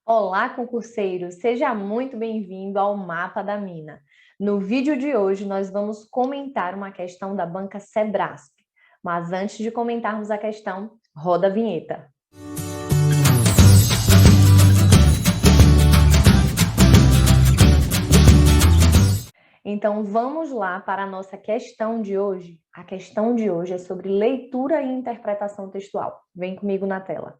Olá, concurseiro! Seja muito bem-vindo ao Mapa da Mina. No vídeo de hoje, nós vamos comentar uma questão da banca Sebrasp. Mas antes de comentarmos a questão, roda a vinheta. Então, vamos lá para a nossa questão de hoje. A questão de hoje é sobre leitura e interpretação textual. Vem comigo na tela.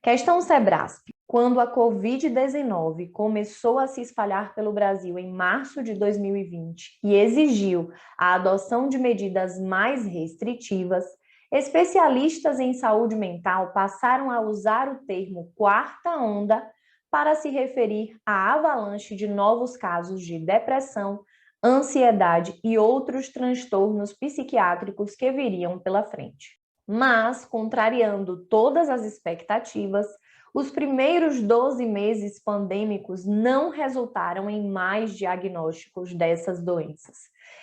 Questão Sebrasp. Quando a Covid-19 começou a se espalhar pelo Brasil em março de 2020 e exigiu a adoção de medidas mais restritivas, especialistas em saúde mental passaram a usar o termo quarta onda para se referir à avalanche de novos casos de depressão, ansiedade e outros transtornos psiquiátricos que viriam pela frente. Mas, contrariando todas as expectativas, os primeiros 12 meses pandêmicos não resultaram em mais diagnósticos dessas doenças.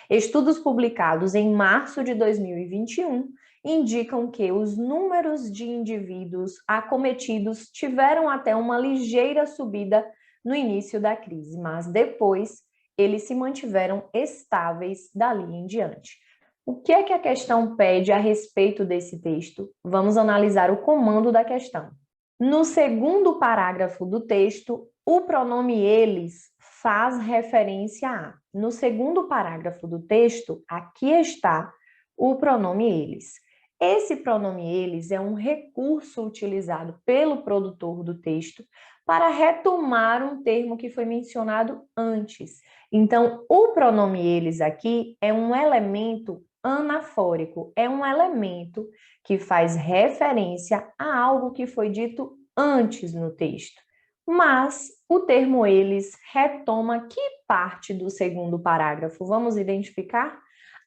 Estudos publicados em março de 2021 indicam que os números de indivíduos acometidos tiveram até uma ligeira subida no início da crise, mas depois eles se mantiveram estáveis dali em diante. O que é que a questão pede a respeito desse texto? Vamos analisar o comando da questão. No segundo parágrafo do texto, o pronome eles faz referência a. No segundo parágrafo do texto, aqui está o pronome eles. Esse pronome eles é um recurso utilizado pelo produtor do texto para retomar um termo que foi mencionado antes. Então, o pronome eles aqui é um elemento anafórico, é um elemento que faz referência a algo que foi dito antes no texto. Mas o termo eles retoma que parte do segundo parágrafo? Vamos identificar?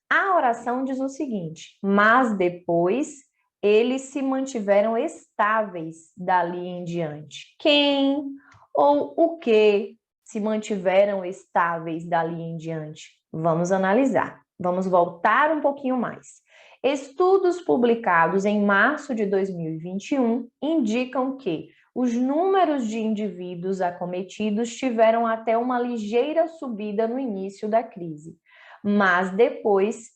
A oração diz o seguinte: mas depois eles se mantiveram estáveis dali em diante. Quem ou o que se mantiveram estáveis dali em diante? Vamos analisar. Vamos voltar um pouquinho mais. Estudos publicados em março de 2021 indicam que os números de indivíduos acometidos tiveram até uma ligeira subida no início da crise, mas depois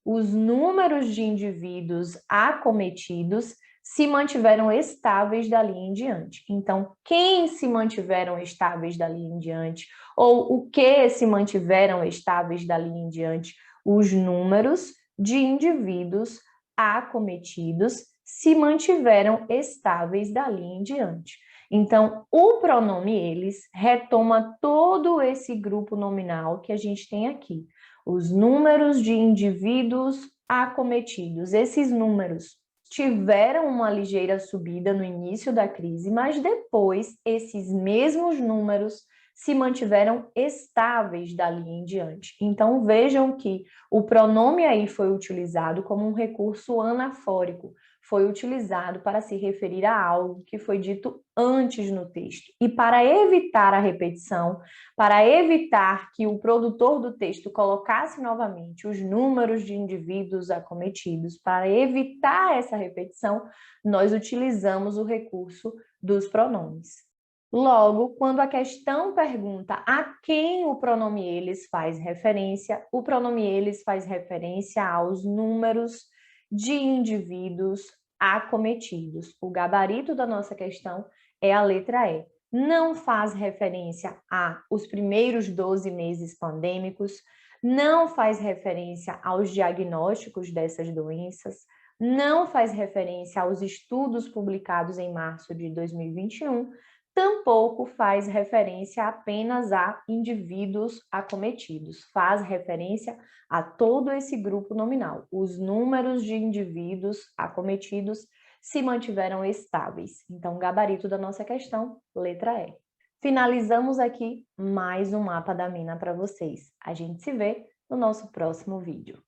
os números de indivíduos acometidos se mantiveram estáveis dali em diante. Então, quem se mantiveram estáveis dali em diante, ou o que se mantiveram estáveis dali em diante? Os números de indivíduos acometidos se mantiveram estáveis dali em diante. Então, o pronome eles retoma todo esse grupo nominal que a gente tem aqui. Os números de indivíduos acometidos. Esses números tiveram uma ligeira subida no início da crise, mas depois esses mesmos números se mantiveram estáveis dali em diante. Então, vejam que o pronome aí foi utilizado como um recurso anafórico, foi utilizado para se referir a algo que foi dito antes no texto. E para evitar a repetição, para evitar que o produtor do texto colocasse novamente os números de indivíduos acometidos, para evitar essa repetição, nós utilizamos o recurso dos pronomes. Logo, quando a questão pergunta a quem o pronome eles faz referência, o pronome eles faz referência aos números de indivíduos acometidos. O gabarito da nossa questão é a letra E. Não faz referência aos primeiros 12 meses pandêmicos, não faz referência aos diagnósticos dessas doenças, não faz referência aos estudos publicados em março de 2021, tampouco faz referência apenas a indivíduos acometidos, faz referência a todo esse grupo nominal. Os números de indivíduos acometidos se mantiveram estáveis. Então, gabarito da nossa questão, letra E. Finalizamos aqui mais um mapa da mina para vocês. A gente se vê no nosso próximo vídeo.